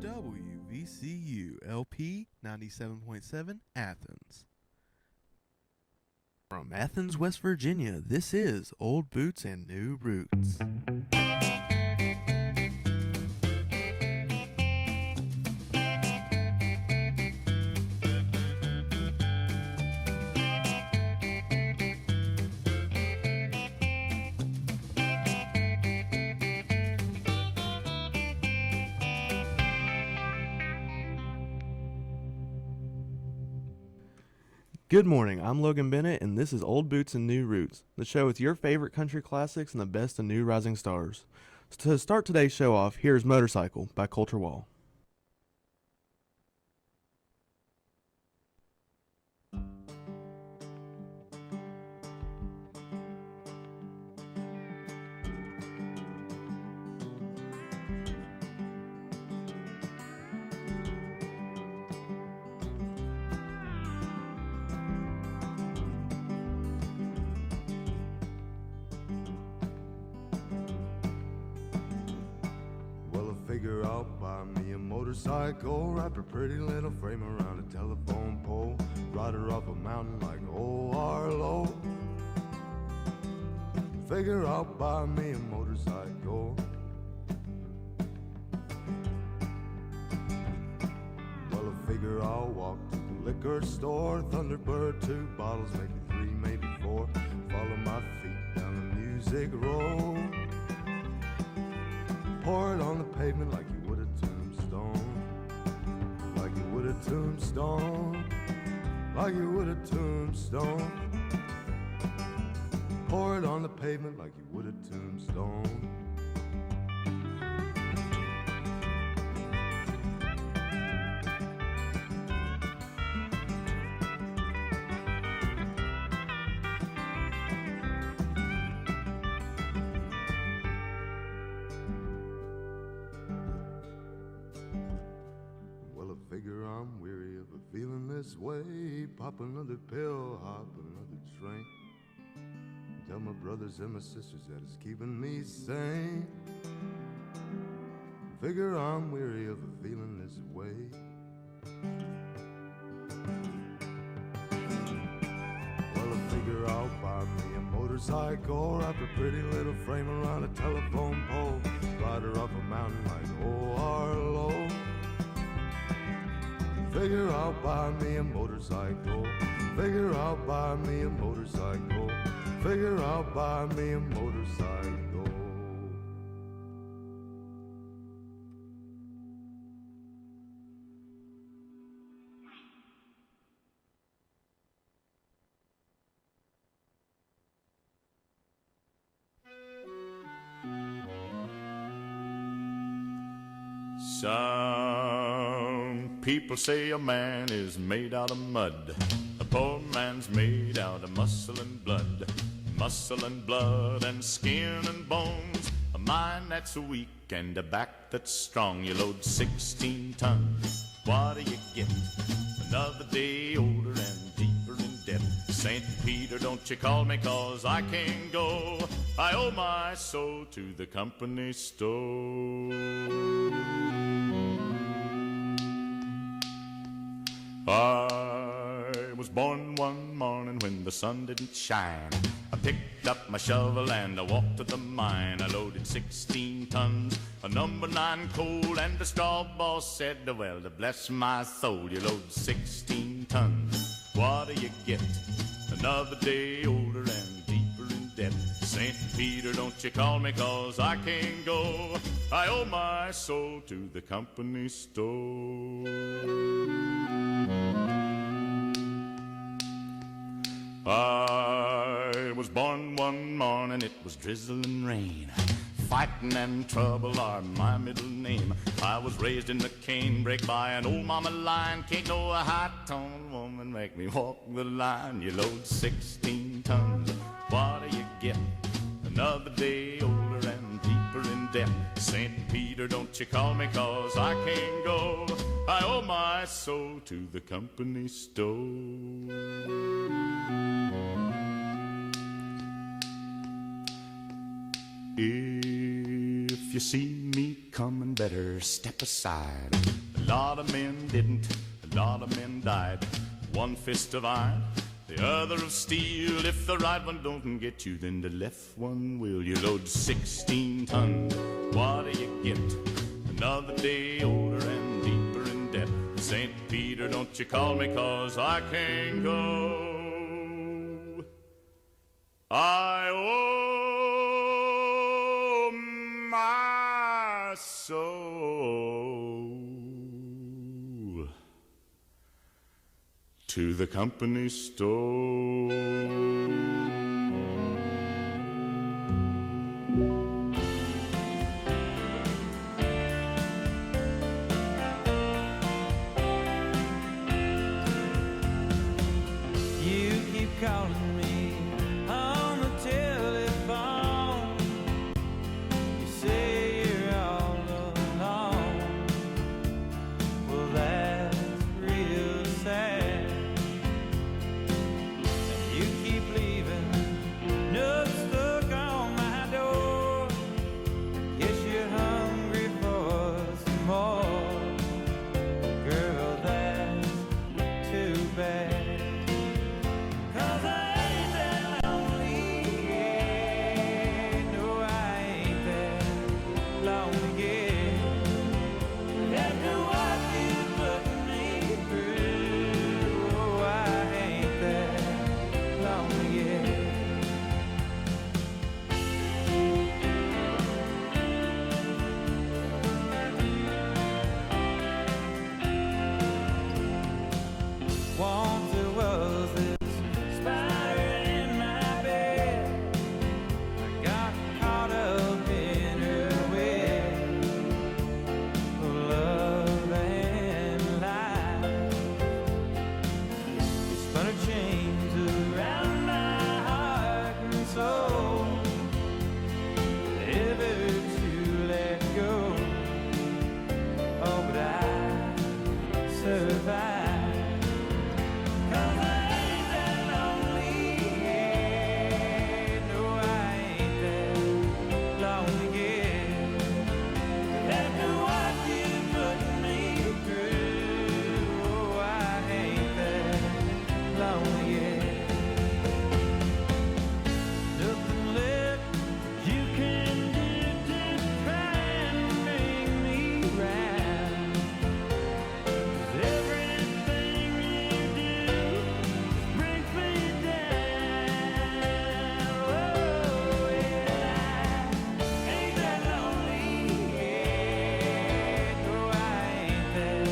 WVCU LP 97.7 Athens. From Athens, West Virginia, this is Old Boots and New Roots. Good morning, I'm Logan Bennett, and this is Old Boots and New Roots, the show with your favorite country classics and the best of new rising stars. So to start today's show off, here's Motorcycle by Colter Wall. Figure I'll buy me a motorcycle, wrap a pretty little frame around a telephone pole, ride her up a mountain like old Arlo. Figure I'll buy me a motorcycle. Well, I figure I'll walk to the liquor store, Thunderbird, 2 bottles, maybe 3, maybe 4, follow my feet down the music road. Pour it on the pavement like you would a tombstone, like you would a tombstone, like you would a tombstone. Pour it on the pavement like you would a tombstone. Figure I'm weary of a feeling this way. Pop another pill, hop another train. Tell my brothers and my sisters that it's keeping me sane. Figure I'm weary of a feeling this way. Well, I figure I'll buy me a motorcycle, wrap a pretty little frame around a telephone pole, ride her up a mountain like old Arlo. Figure I'll buy me a motorcycle. Figure I'll buy me a motorcycle. Figure I'll buy me a motorcycle. Some people say a man is made out of mud. A poor man's made out of muscle and blood. Muscle and blood and skin and bones. A mind that's weak and a back that's strong. You load 16 tons, what do you get? Another day older and deeper in debt. St. Peter, don't you call me, 'cause I can't go. I owe my soul to the company store. I was born one morning when the sun didn't shine. I picked up my shovel and I walked to the mine. I loaded 16 tons of number 9 coal, and the straw boss said, well, to bless my soul, you load 16 tons, what do you get? Another day older and deeper in debt. St. Peter, don't you call me, 'cause I can't go. I owe my soul to the company store. I was born one morning, it was drizzling rain. Fighting and trouble are my middle name. I was raised in the canebrake by an old mama lion. Can't no high-toned woman make me walk the line. You load 16 tons, what do you get? Another day older and deeper in debt. St. Peter, don't you call me, 'cause I can't go. I owe my soul to the company store. If you you see me coming, better step aside. A lot of men didn't, a lot of men died. One fist of iron, the other of steel. If the right one don't get you, then the left one will. You load 16 tons, what do you get? Another day older and deeper in debt. St. Peter, don't you call me, 'cause I can't go. I owe my soul to the company store. You keep calling me on the telephone. You say you're all alone. Well, that's real sad. And you keep leaving notes stuck on my door. Guess you're hungry for some more. Girl, that's too bad. 'Cause I ain't that lonely, yeah. No, I ain't that lonely, yeah. After what you put me through, oh, I ain't that lonely, yeah. Once there was this spider in my bed. I got caught up in her web of love and life. She spun her chains around my heart and soul, never to let go. Oh, but I survived. 'Cause I ain't that lonely, yeah. No, I ain't that lonely, yeah. After what you put me through, oh, I ain't that lonely, yeah. Nothing left you can do to try and make me right. 'Cause everything you do brings me down. Oh, yeah. I ain't that lonely, yeah. No, I ain't that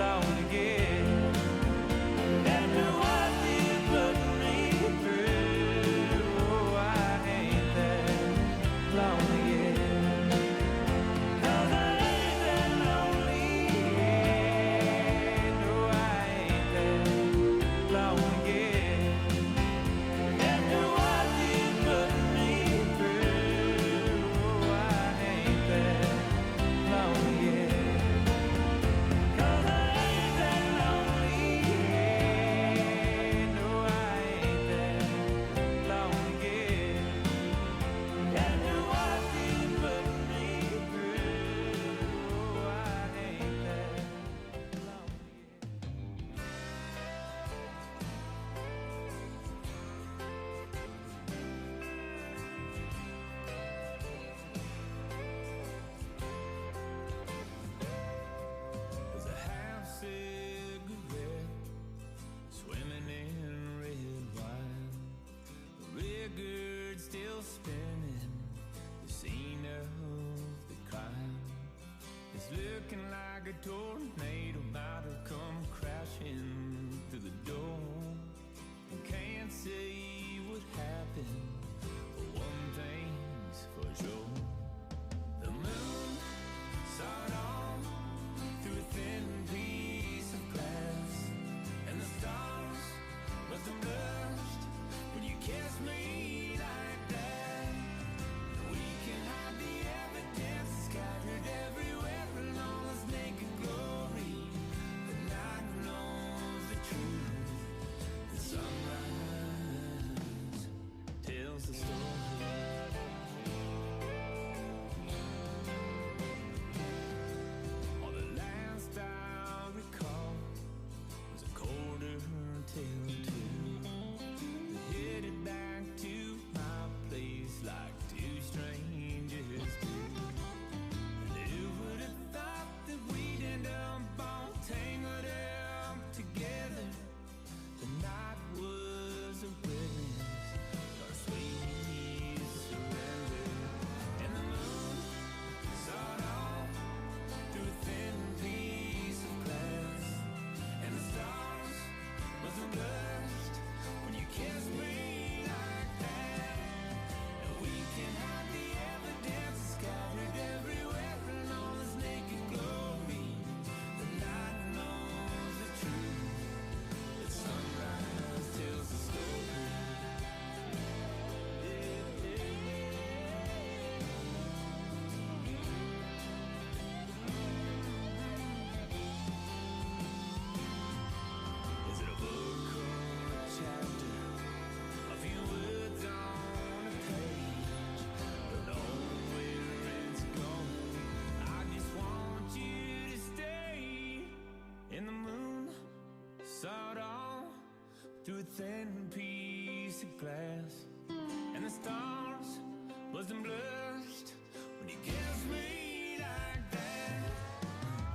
lonely, yeah. After what you put me through, oh, I ain't that lonely, yeah. 'Cause I ain't that lonely, yeah. No, I ain't that lonely, yeah. After what you put me through, oh, I ain't that lonely, yeah. 'Cause I ain't that lonely, yeah. No, I ain't that lonely, yeah. After what you put me through, oh, I ain't that lonely, yeah. There's a half cigarette swimming in red wine. The record still spinning. The scene of the crime is looking like a tornado about to come crashing through the door. And can't say what happened, but one thing's for sure. The moon saw it all through a thin piece of glass, and the stars must have blushed when you kissed me like that. We can hide the evidence scattered everywhere along this naked glory. The night knows the truth. The sunrise tells the story. through a thin piece of glass, and the stars wasn't blushed when he gives me like that.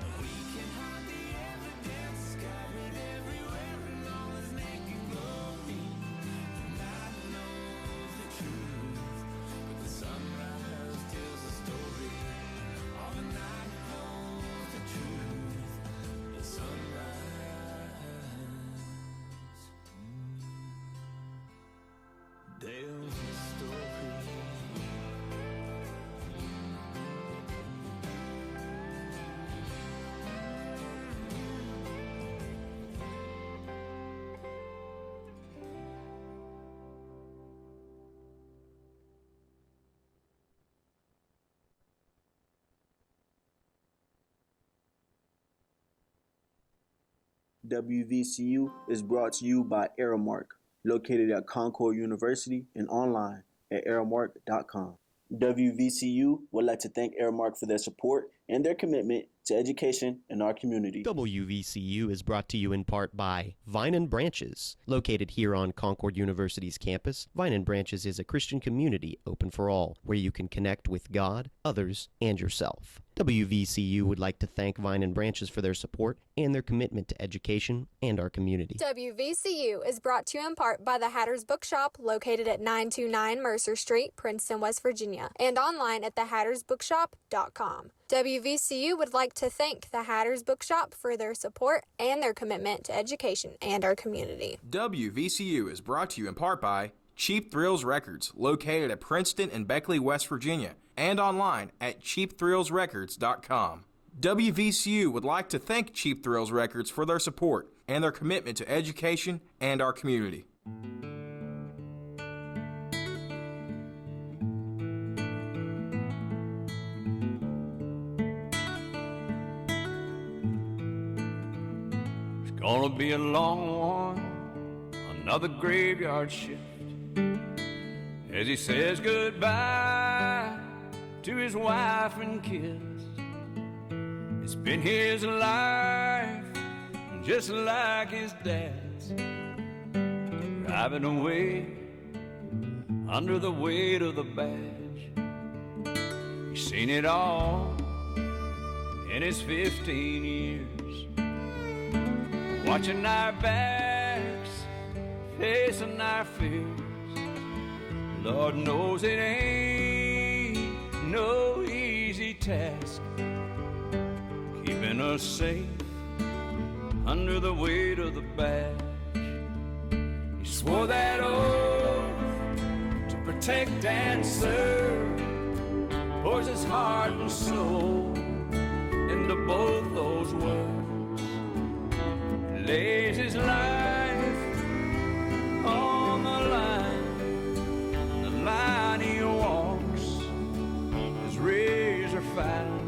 And we can hide the evidence scattered everywhere along his naked glory. The night knows the truth, but the sunrise tells the story. All the night knows the truth, the sunrise tells the story. WVCU is brought to you by Aramark, located at Concord University and online at aramark.com. WVCU would like to thank Aramark for their support and their commitment to education in our community. WVCU is brought to you in part by Vine and Branches. Located here on Concord University's campus, Vine and Branches is a Christian community open for all, where you can connect with God, others, and yourself. WVCU would like to thank Vine and Branches for their support and their commitment to education and our community. WVCU is brought to you in part by the Hatter's Bookshop, located at 929 Mercer Street, Princeton, West Virginia, and online at thehattersbookshop.com. WVCU would like to thank the Hatter's Bookshop for their support and their commitment to education and our community. WVCU is brought to you in part by Cheap Thrills Records, located at Princeton and Beckley, West Virginia, and online at cheapthrillsrecords.com. WVCU would like to thank Cheap Thrills Records for their support and their commitment to education and our community. It's gonna be a long one, another graveyard shift, as he says goodbye to his wife and kids. It's been his life, just like his dad's, driving away under the weight of the badge. He's seen it all in his 15 years, watching our backs, facing our fears. Lord knows it ain't no easy task, keeping us safe under the weight of the badge. He swore that oath to protect and serve, pours his heart and soul into both those words, lays his life on the line he walks is razor fine.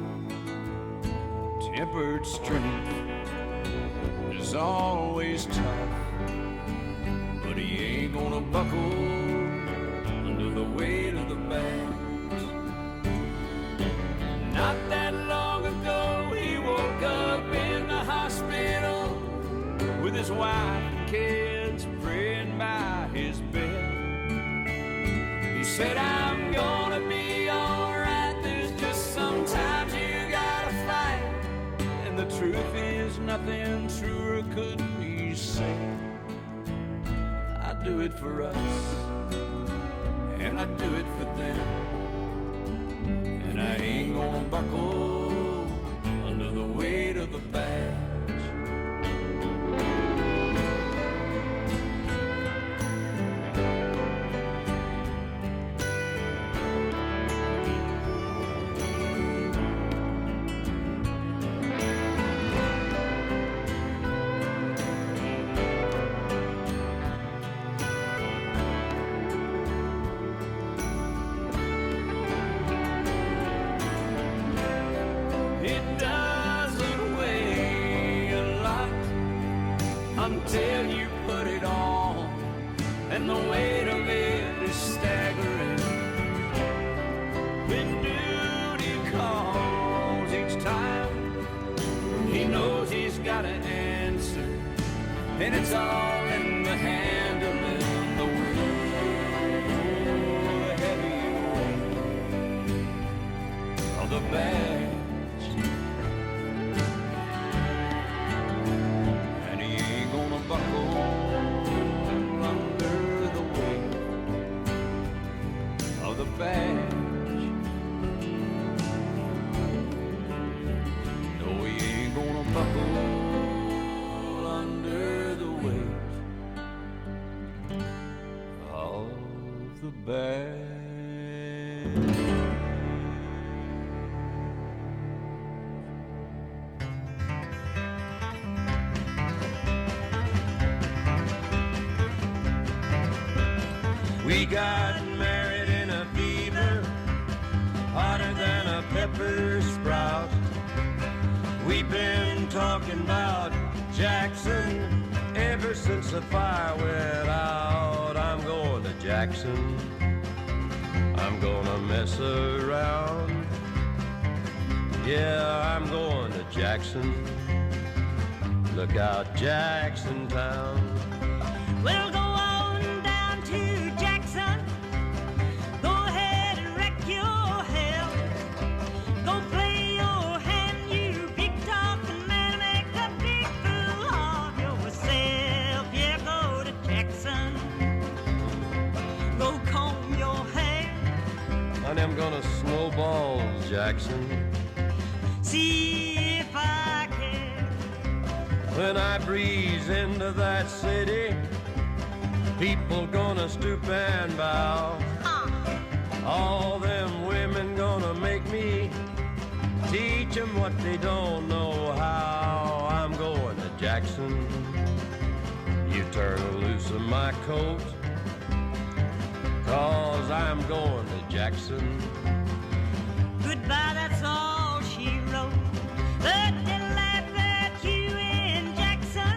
Tempered strength is always tough, but he ain't gonna buckle under the weight of the badge. Not that long ago he woke up in the hospital with his wife and kids praying by his bed. He said, I'm gonna be alright, there's just sometimes you gotta fight, and the truth is nothing truer could be said. I do it for us, and I do it for them, and I ain't gonna buckle under the weight of the badge. Until you put it on, and the weight of it is staggering. When duty calls each time, he knows he's got to answer, and it's all in the the handling the weight, heavy weight of the badge. And he ain't gonna buckle under the weight of the badge. No, he ain't gonna buckle under the weight of the badge. We got married in a fever, hotter than a pepper sprout. We've been talking about Jackson ever since the fire went out. I'm going to Jackson, I'm gonna mess around. Yeah, I'm going to Jackson, look out Jackson Town. We'll go on down to Jackson. Go ahead and wreck your hell. Go play your hand, you big talking man. Make a big fool of yourself. Yeah, go to Jackson. Go comb your hair. And I'm gonna snowball Jackson. See if I can. When I breeze into that city, people gonna stoop and bow. All them women gonna make me teach them what they don't know how. I'm going to Jackson. You turn loose of my coat, 'cause I'm going to Jackson. Goodbye, that's all she wrote. But they'll laugh at you in Jackson,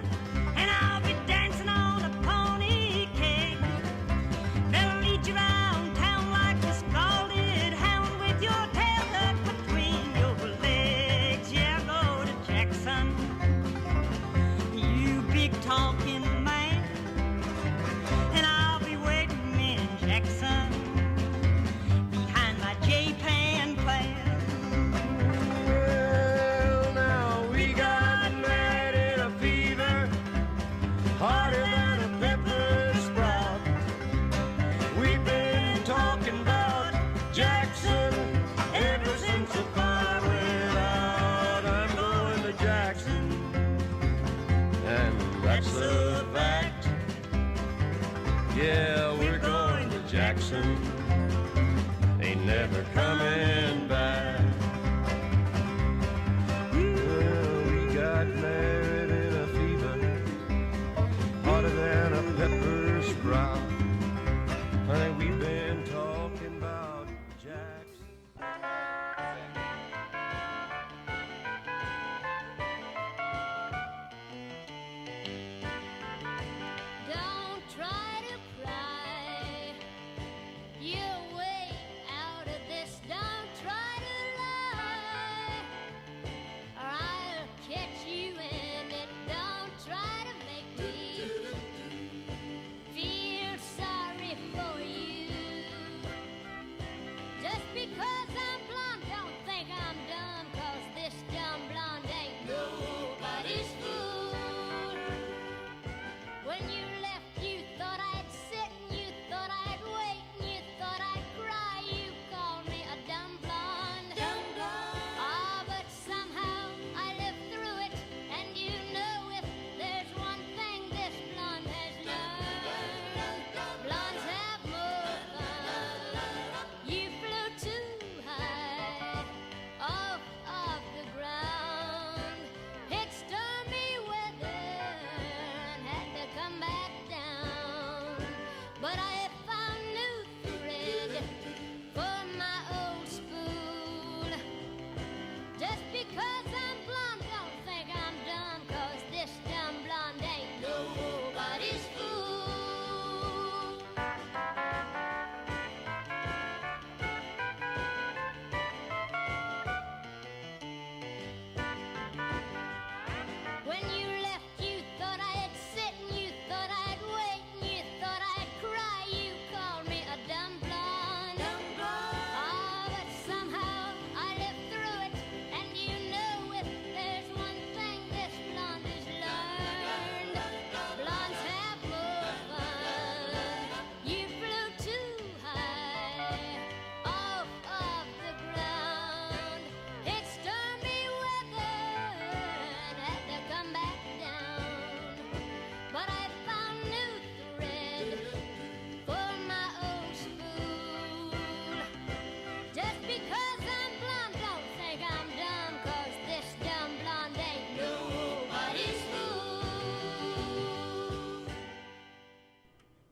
and I'll be dancing on a pony cake. They'll lead you around town like a scalded hound with your tail tucked between your legs. Yeah, go to Jackson, you big talking man, and I'll be waiting in Jackson behind my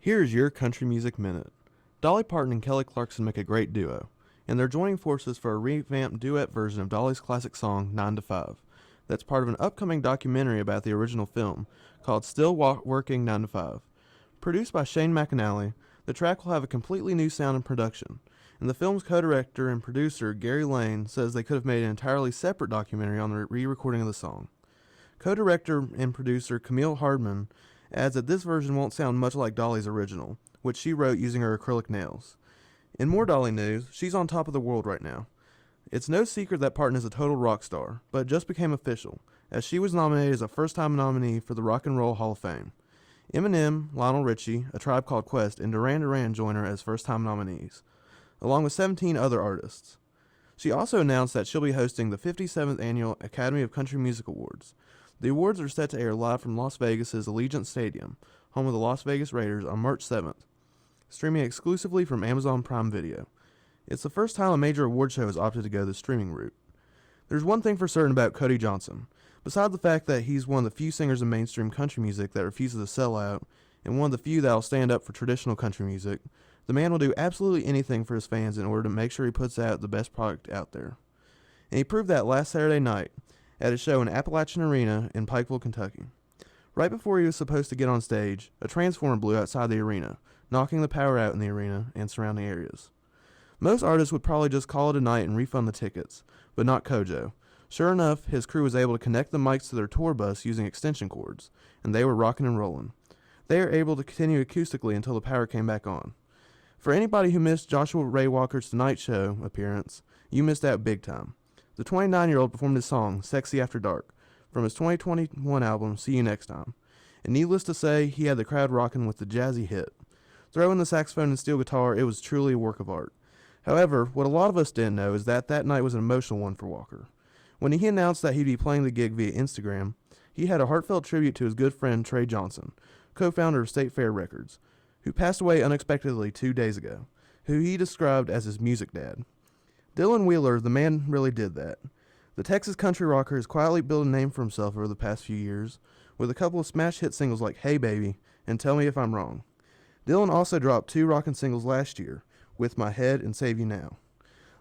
Here's your Country Music Minute. Dolly Parton and Kelly Clarkson make a great duo, and they're joining forces for a revamped duet version of Dolly's classic song 9 to 5. That's part of an upcoming documentary about the original film called Still Working 9 to 5. Produced by Shane McAnally, the track will have a completely new sound and production, and the film's co-director and producer Gary Lane says they could have made an entirely separate documentary on the re-recording of the song. Co-director and producer Camille Hardman adds that this version won't sound much like Dolly's original, which she wrote using her acrylic nails. In more Dolly news, she's on top of the world right now. It's no secret that Parton is a total rock star, but it just became official, as she was nominated as a first-time nominee for the Rock and Roll Hall of Fame. Eminem, Lionel Richie, A Tribe Called Quest, and Duran Duran join her as first-time nominees, along with 17 other artists. She also announced that she'll be hosting the 57th Annual Academy of Country Music Awards. The awards are set to air live from Las Vegas's Allegiant Stadium, home of the Las Vegas Raiders, on March 7th, streaming exclusively from Amazon Prime Video. It's the first time a major award show has opted to go the streaming route. There's one thing for certain about Cody Johnson. Besides the fact that he's one of the few singers in mainstream country music that refuses to sell out, and one of the few that'll stand up for traditional country music, the man will do absolutely anything for his fans in order to make sure he puts out the best product out there. And he proved that last Saturday night at a show in Appalachian Arena in Pikeville, Kentucky. Right before he was supposed to get on stage, a transformer blew outside the arena, knocking the power out in the arena and surrounding areas. Most artists would probably just call it a night and refund the tickets, but not Kojo. Sure enough, his crew was able to connect the mics to their tour bus using extension cords, and they were rocking and rolling. They were able to continue acoustically until the power came back on. For anybody who missed Joshua Ray Walker's Tonight Show appearance, you missed out big time. The 29-year-old performed his song, Sexy After Dark, from his 2021 album, See You Next Time. And needless to say, he had the crowd rocking with the jazzy hit. Throw in the saxophone and steel guitar, it was truly a work of art. However, what a lot of us didn't know is that night was an emotional one for Walker. When he announced that he'd be playing the gig via Instagram, he had a heartfelt tribute to his good friend Trey Johnson, co-founder of State Fair Records, who passed away unexpectedly 2 days ago, who he described as his music dad. Dylan Wheeler, the man really did that. The Texas country rocker has quietly built a name for himself over the past few years, with a couple of smash hit singles like Hey Baby and Tell Me If I'm Wrong. Dylan also dropped 2 rockin' singles last year, With My Head and Save You Now,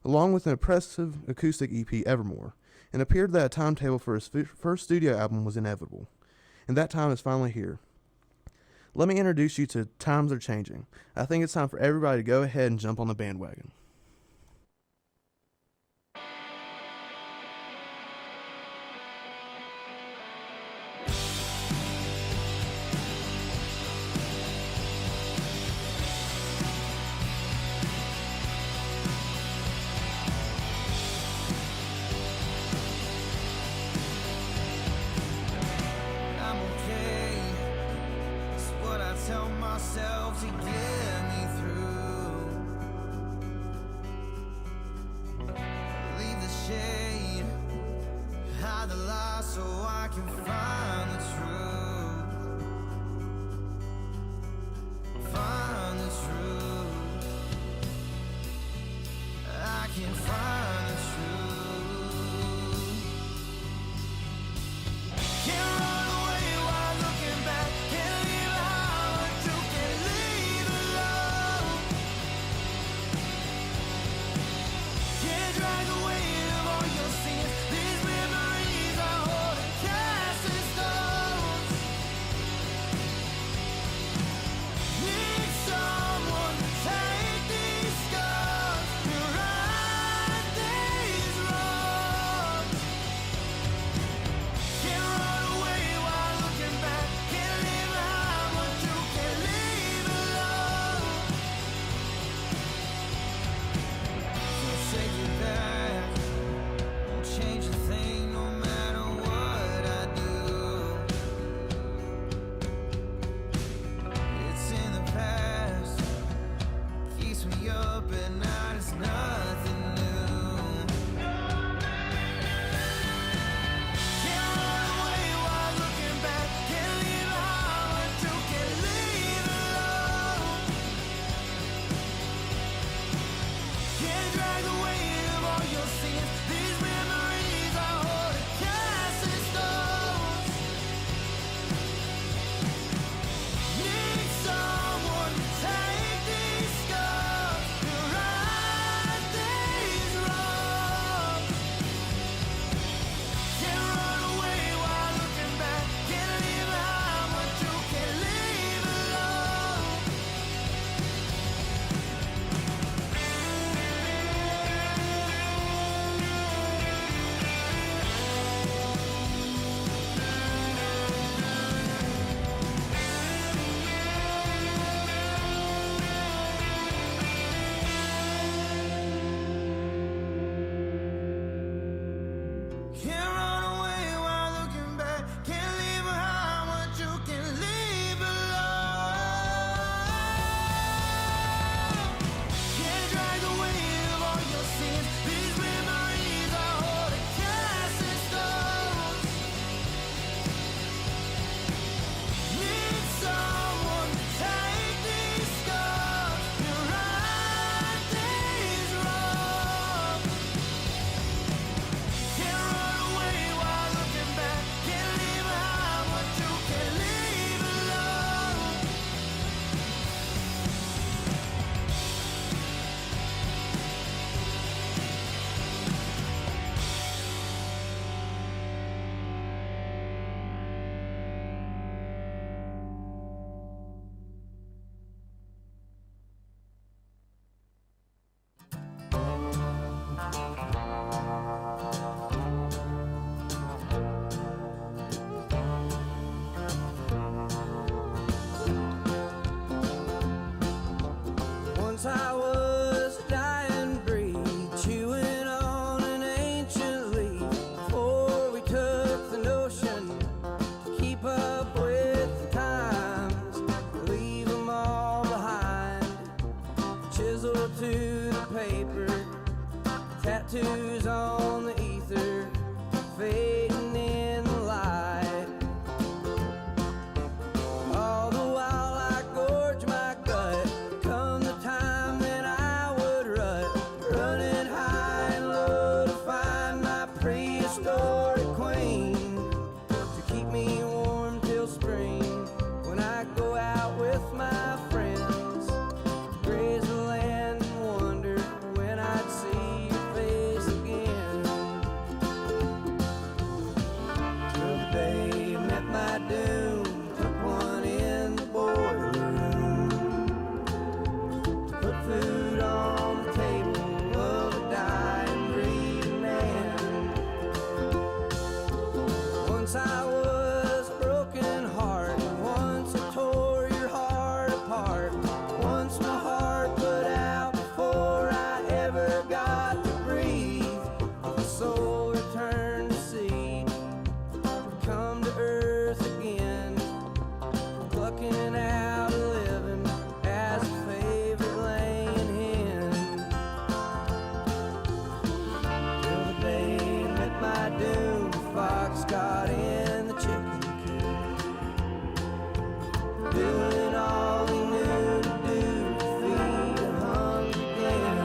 along with an impressive acoustic EP, Evermore, and appeared that a timetable for his first studio album was inevitable. And that time is finally here. Let me introduce you to Times Are Changing. I think it's time for everybody to go ahead and jump on the bandwagon. I'm okay. It's what I tell myself to get me through. Leave the shade, hide the lie so I can find the truth. Find the truth. I can find the truth. Can't run away while looking back. Can't leave out, you can leave the tattoos on the ether, fading in the light. All the while I gorge my gut, come the time that I would rut, running high and low to find my prehistoric queen, to keep me warm till spring, when I go out with my friends, graze the land and wonder when I'd see your face again. Till the day you met my doom, took one in the boiler room, to put food on the table of a dying breed man. Once I was a broken heart, once I tore your heart apart, once my heart put out before I ever got to breathe. My soul returned to seed, come to earth again, plucking out a living as a favorite laying hen. Till the day you met my doom, the fox got in the chicken coop, doing all he knew to do to feed a hungry game.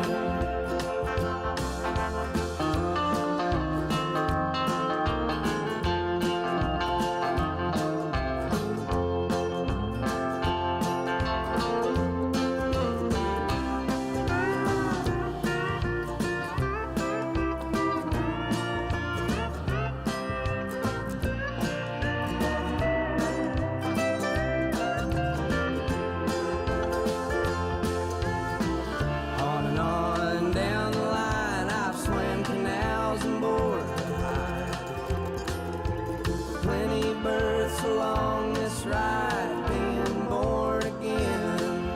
On and on down the line, I've swam canals and bored the high. Plenty births along this ride, being born again.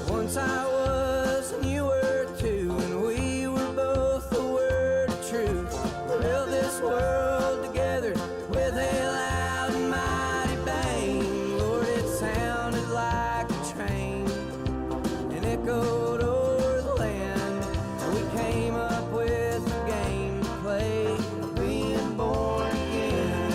Once I was and you were too, and we were both the word of truth. We built this world together with a loud and mighty bang. Lord, it sounded like a train and echoed over the land, and we came up with a game to play, being born again.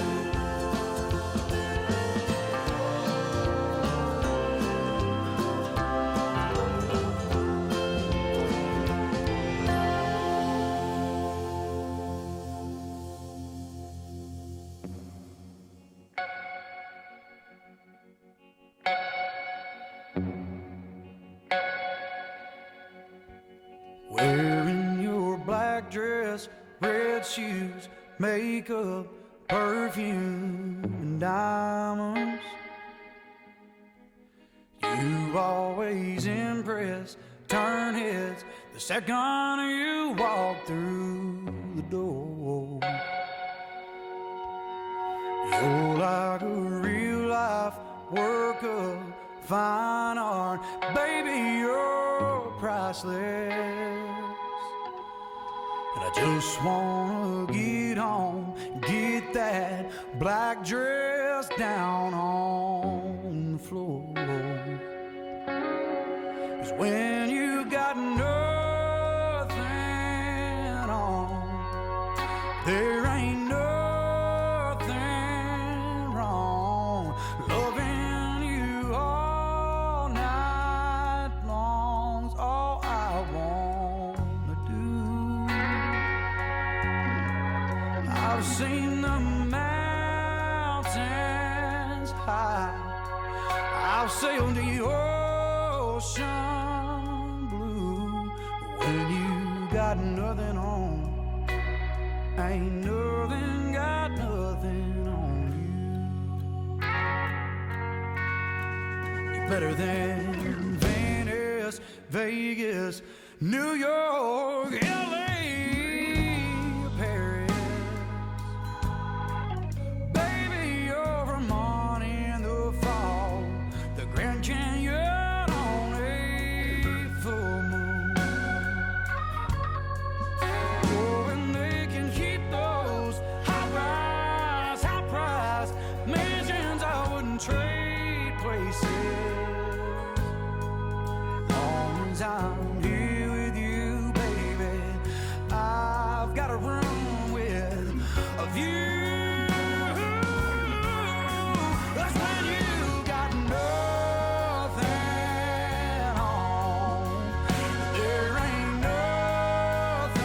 Wearing your black dress, red shoes, makeup, perfume, and diamonds. You always impress, turn heads the second you walk through the door. You're like a real life work of fine art, baby, you're priceless. And I just wanna get home, get that black dress down on the floor. 'Cause when you got nothing on, there ain't nothing wrong. Loving you all night long's all I wanna do. I've seen the mountains high, I've sailed the ocean blue. But when you got nothing on, ain't nothing got nothing on you. You're better than Venice, Vegas, New York, LA, Paris. Baby, you're Vermont in the fall, the Grand Canyon on a full moon. Oh, and they can keep those high price mansions. I wouldn't trade places. Long as I'm here with you, baby, you. That's when you got nothing on. There ain't nothing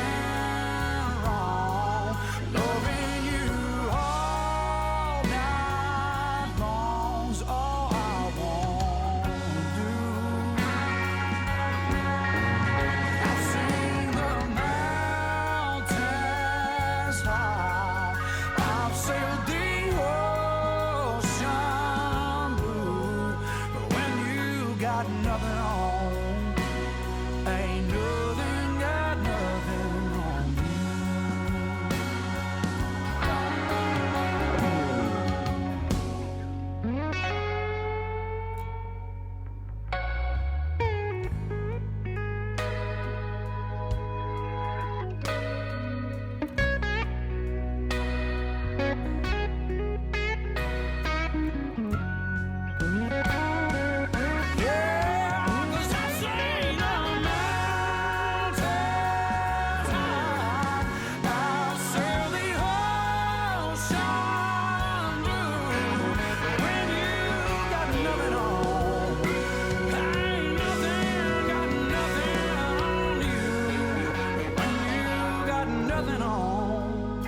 wrong loving you all night long's all I want to do. I've seen the mountains high, I've sailed the ocean blue, but when you got nothing on, ain't nothing got nothing on Yeah, 'cause I've seen the mountains high, I've sailed the ocean blue. When you got nothing on, ain't nothing got nothing on you. When you got nothing on,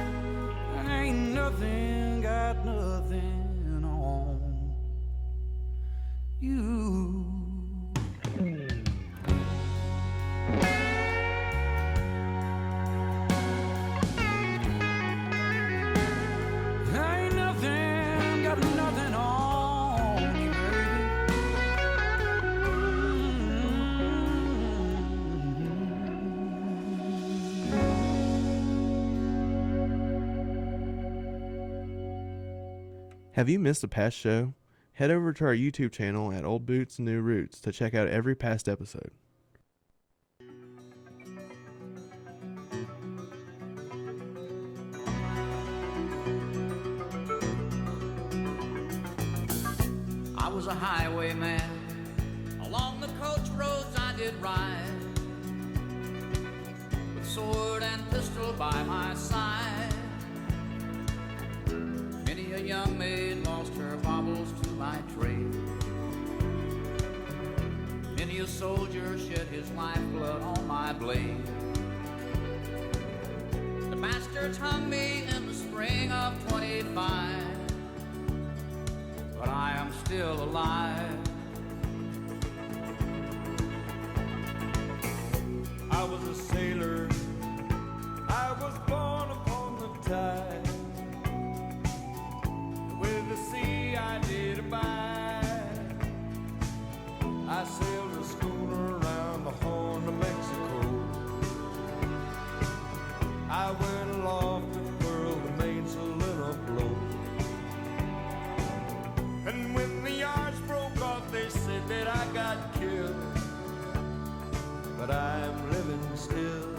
ain't nothing got nothing on you. Ain't nothing got nothing on you, Have you missed a past show? Head over to our YouTube channel at Old Boots New Roots to check out every past episode. I was a highwayman. Along the coach roads I did ride, with sword and pistol by my side. Many a young maid lost her baubles to my trade. Many a soldier shed his lifeblood on my blade. The bastards hung me in the spring of 25, but I am still alive. I was a sailor, I was born upon the tide. With the sea I did abide. I sailed a schooner around the Horn of Mexico. I went aloft to furl the mainsail in a blow. And when the yards broke off, they said that I got killed. But I'm living still.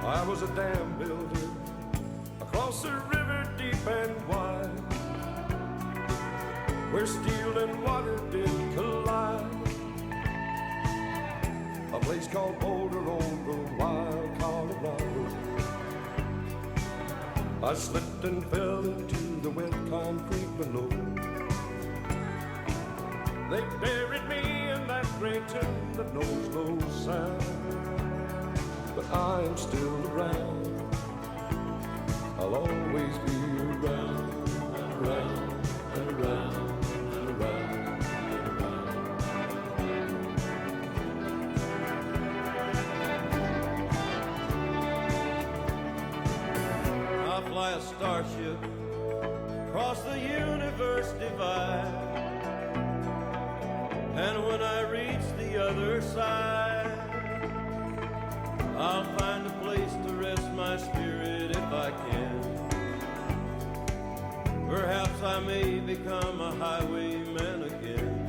I was a dam builder across a river deep and wide, where steel and water did collide. A place called Boulder on the wild Colorado. I slipped and fell into the wet concrete below. They buried me in that great tomb that knows no sound. But I am still around. I'll always be around and around and around and around and around. I'll fly a starship across the universe divide. And when I reach the other side, I'll find a place to rest my spirit if I can. Perhaps I may become a highwayman again.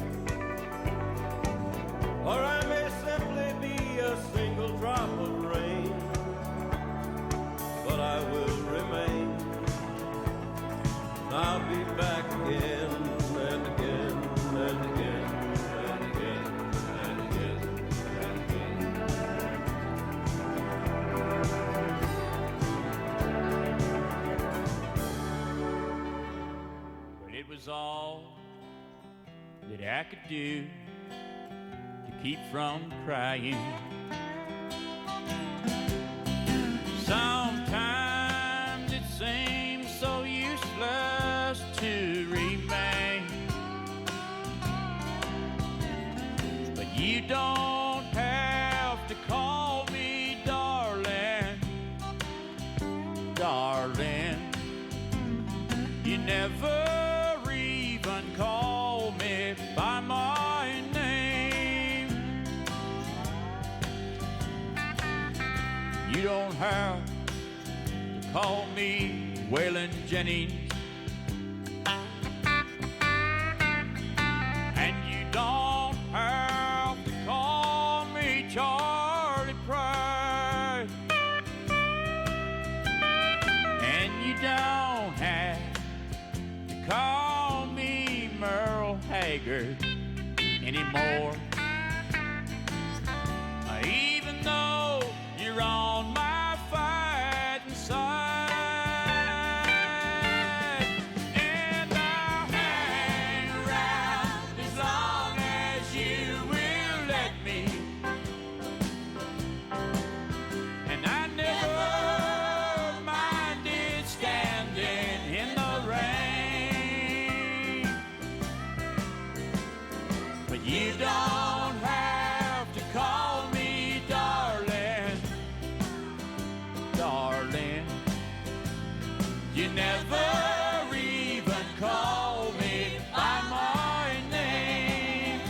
Or I may simply be a single drop of rain. But I will remain. I'll be back again and again and again. I could do to keep from crying. Sometimes it seems so useless to remain, but you don't have to call me darling, darling. You never even call me by my name. You don't have to call me Waylon Jennings, and you don't have to call me Charlie Pride, and you don't have to call me Merle Haggard anymore. Even though you're on my fighting side, and I'll hang around as long as you will let me. And I never minded standing in the rain, but you don't have to call me darling, darling. You never even call me by my name.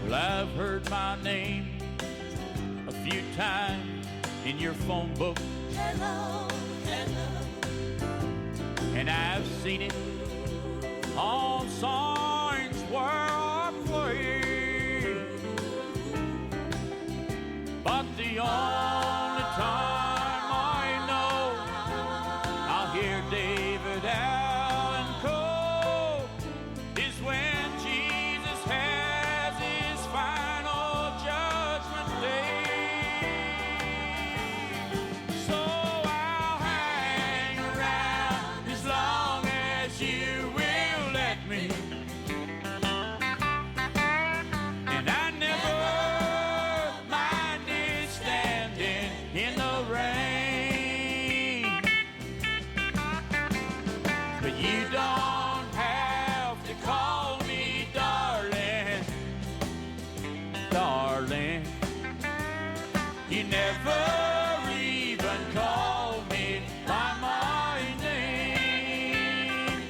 Well, I've heard my name a few times in your phone book. Hello, hello. And I've seen it on signs where I play. But the only time I know I'll hear David Allen Coe is when Jesus has his final judgment day. So I'll hang around as long as you will let me. And I never minded standing in the rain, but you don't have to call me darling, darling. You never even call me by my name.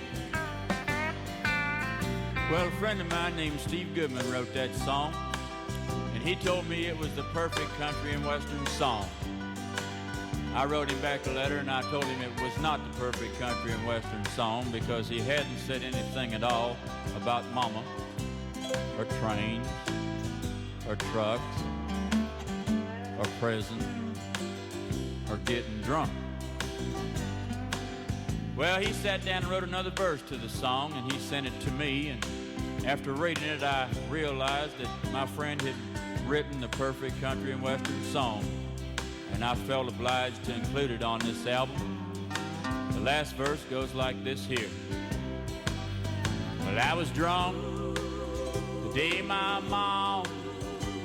Well, a friend of mine named Steve Goodman wrote that song, and he told me it was the perfect country and western song. I wrote him back a letter and I told him it was not the perfect country and western song because he hadn't said anything at all about mama, or trains, or trucks, or prison, or getting drunk. Well, he sat down and wrote another verse to the song, and he sent it to me, and after reading it, I realized that my friend had written the perfect country and western song, and I felt obliged to include it on this album. The last verse goes like this here. Well, I was drunk the day my mom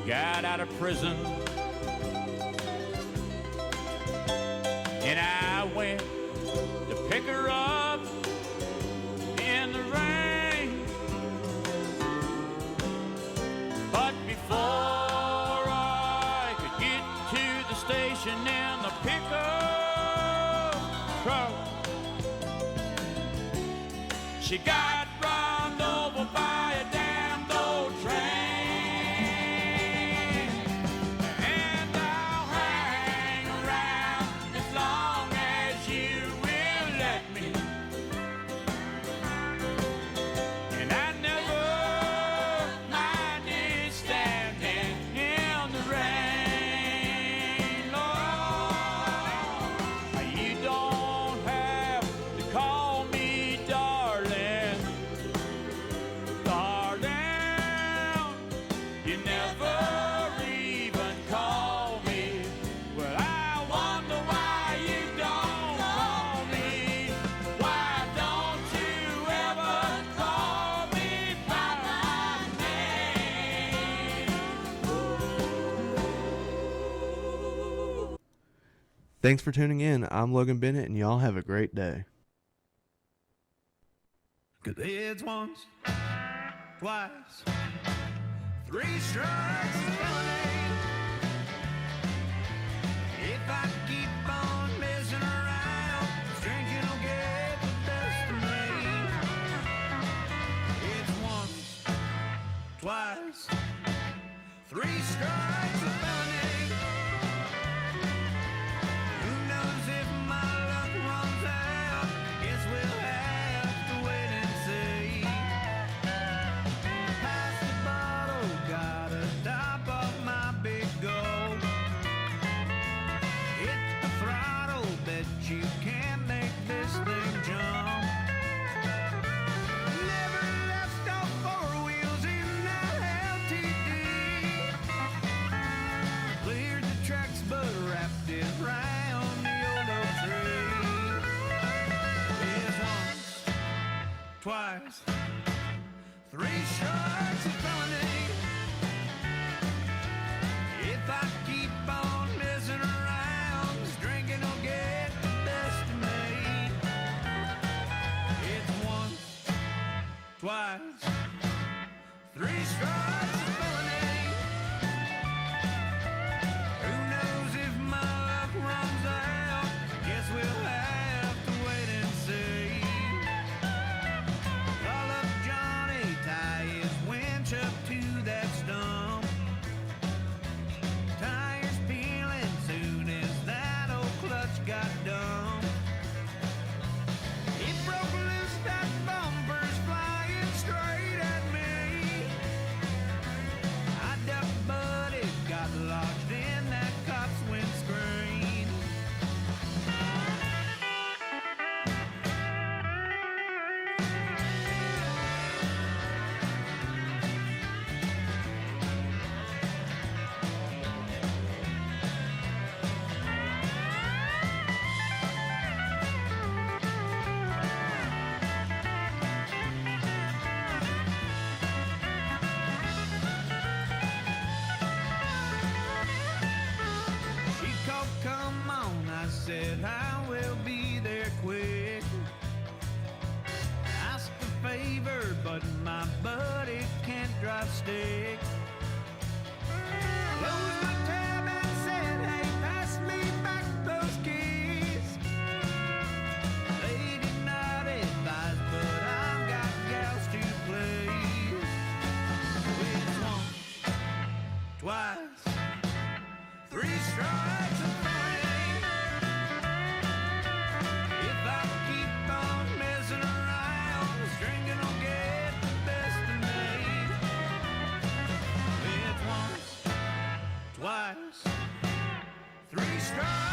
got out of prison, and I went to pick her up in the rain. But before I could get to the station in the pickup truck, she got run over by a damned old train. And I'll hang around as long as you will let me. And I never minded standing in the rain, Lord. You don't have to call me darling, Thanks for tuning in. I'm Logan Bennett, and y'all have a great day. 'Cause it's once, twice, 3 strikes is felony. If I keep on messing around, drinking will get the best of me. It's once, twice, 3 strikes is felony. Who knows if my luck runs out? Guess we'll have to wait and see. Pass the bottle, gotta top off my big goal. Hit the throttle, bet you can't make this thing jump. Never left off 4 wheels in that LTD. Cleared the tracks but wrapped it round the old oak tree. It's once, twice, 3 strikes of felony. If I keep on messing around, this drinking will get the best of me. It's once, twice, 3 strikes of felony. Who knows if my luck runs out? Guess we'll have to wait and see. Call up Johnny, tie his winch up to that stump. Tires peeling soon as that old clutch got dumb. It broke loose, that bumper's flying straight at me. I ducked, but it got lodged in that cop's windscreen. She called, come on, I said, I will be there quick. Asked a favor, but my buddy can't drive stick. Closed my tab and said, hey, pass me back those keys. Lady not advised, but I've got gals to please. It's once, twice, 3 strikes of felony. If I keep on messing around, this drinking will get the best of me. It's once, twice, 3 strikes.